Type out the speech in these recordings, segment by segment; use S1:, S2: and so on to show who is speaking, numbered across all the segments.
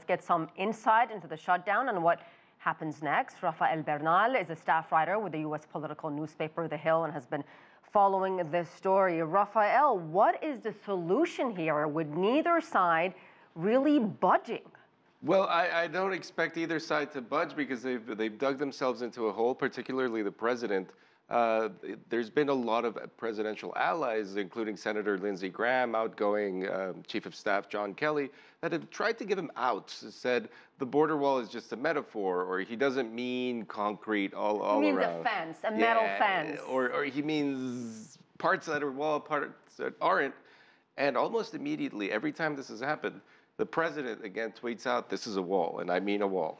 S1: get some insight into the shutdown and what happens next. Rafael Bernal is a staff writer with the U.S. political newspaper The Hill and has been following this story. Rafael, what is the solution here with neither side really budging?
S2: Well, I don't expect either side to budge because they've dug themselves into a hole, particularly the president. There's been a lot of presidential allies, including Senator Lindsey Graham, outgoing Chief of Staff John Kelly, that have tried to give him outs, said the border wall is just a metaphor, or he doesn't mean concrete all around.
S1: He means a fence, a metal fence.
S2: Or he means parts that are wall, parts that aren't. And almost immediately, every time this has happened, the president again tweets out, "This is a wall," and I mean a wall.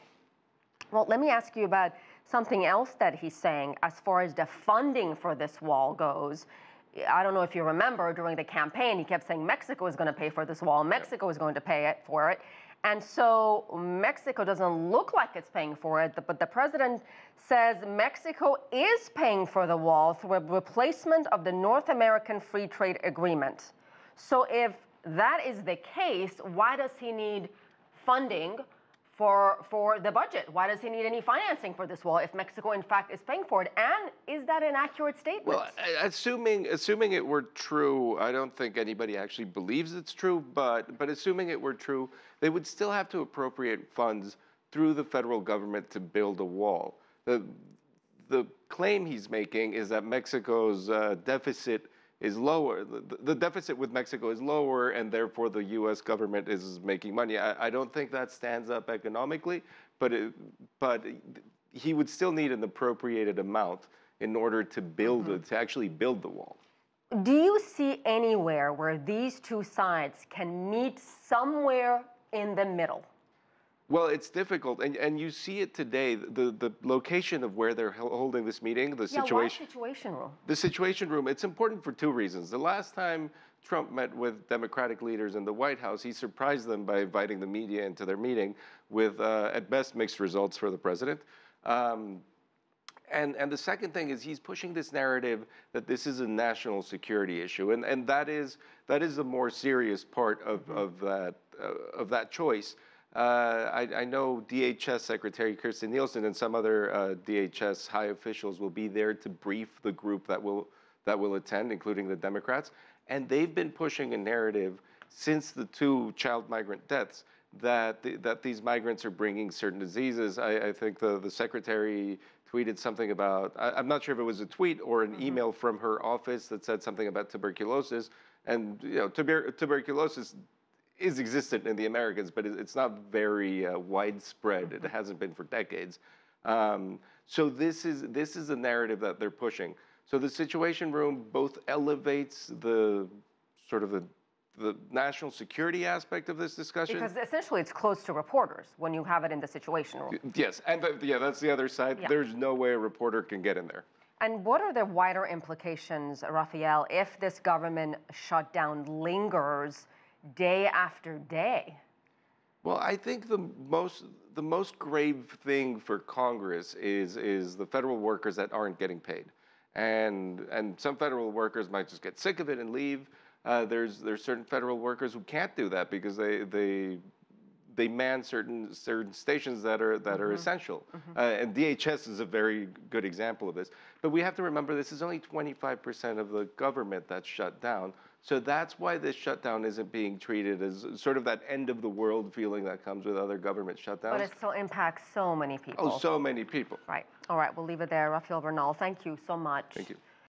S1: Well, let me ask you about something else that he's saying as far as the funding for this wall goes. I don't know if you remember during the campaign, he kept saying Mexico is going to pay for this wall. Mexico is going to pay for it. And so Mexico doesn't look like it's paying for it, but the president says Mexico is paying for the wall through a replacement of the North American Free Trade Agreement. So if that is the case, why does he need funding for the budget? Why does he need any financing for this wall if Mexico, in fact, is paying for it? And is that an accurate statement?
S2: Well, assuming it were true, I don't think anybody actually believes it's true, but assuming it were true, they would still have to appropriate funds through the federal government to build a wall. The claim he's making is that Mexico's deficit is lower. The deficit with Mexico is lower, and therefore the U.S. government is making money. I don't think that stands up economically, but he would still need an appropriated amount in order to build it, to actually build the wall.
S1: Do you see anywhere where these two sides can meet somewhere in the middle?
S2: Well, it's difficult, and you see it today. The location of where they're holding this meeting, the situation.
S1: Why Situation Room?
S2: The Situation Room. It's important for two reasons. The last time Trump met with Democratic leaders in the White House, he surprised them by inviting the media into their meeting with, at best, mixed results for the president. And the second thing is he's pushing this narrative that this is a national security issue, and that is the more serious part of that choice. I know DHS Secretary Kirstjen Nielsen and some other DHS high officials will be there to brief the group that will attend, including the Democrats. And they've been pushing a narrative since the two child migrant deaths that these migrants are bringing certain diseases. I think the secretary tweeted something about, I'm not sure if it was a tweet or an email from her office that said something about tuberculosis. And tuberculosis is existent in the Americas, but it's not very widespread. It hasn't been for decades. So this is a narrative that they're pushing. So the Situation Room both elevates the sort of the national security aspect of this discussion.
S1: Because essentially it's close to reporters when you have it in the Situation Room.
S2: Yes, and that's the other side. Yeah. There's no way a reporter can get in there.
S1: And what are the wider implications, Rafael, if this government shutdown lingers day after day?
S2: Well, I think the most grave thing for Congress is the federal workers that aren't getting paid, and some federal workers might just get sick of it and leave. There's certain federal workers who can't do that because they man certain stations that are essential, and DHS is a very good example of this. But we have to remember this is only 25% of the government that's shut down. So that's why this shutdown isn't being treated as sort of that end of the world feeling that comes with other government shutdowns.
S1: But it still impacts so many people.
S2: Oh, so many people.
S1: Right. All right, we'll leave it there. Rafael Bernal, thank you so much.
S2: Thank you.